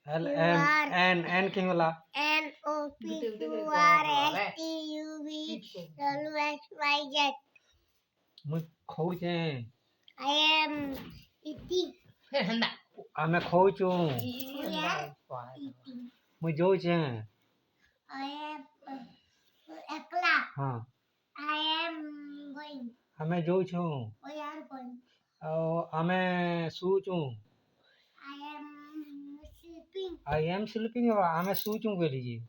L M N क्यों बोला मैं खोचे मैं खोचू मैं जोचे हाँ हमें जोचू हमें सूचू I am sleeping हमें सूचू के लीजिए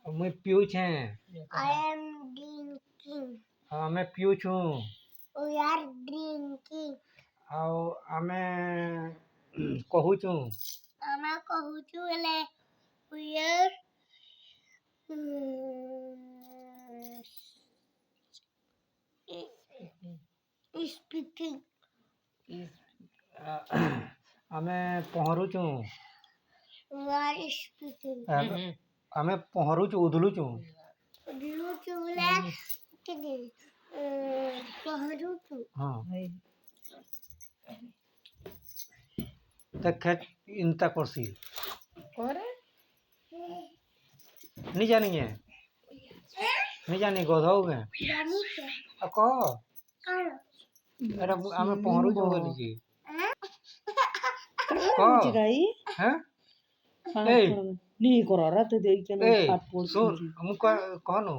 मैं पीऊँ हमें पीऊँ हमें कहूचू हमें पहुँचू हमें पहुँचू उधलूचू हाँ तक इंता कुर्सी नहीं जानेंगे नहीं जाने गोधाओगे कहो अरे हमें पहुँचू जो लीजिए हैं नहीं करा रहा तो देख के ना फाट पोड़ सुन हम कौन हो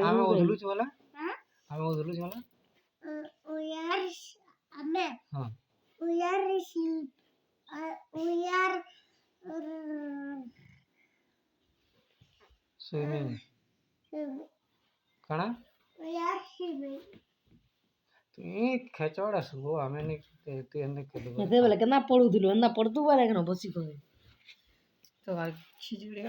हमें उधलू चला हमें उधलू चला हाँ स्विमिंग कଣା तू खेचड़ा सुबह हमें नहीं तेने खेलो ते बोले के ना पढ़ू दिलो ना पढ़तू वाले के ना बसी को तो खिचड़ी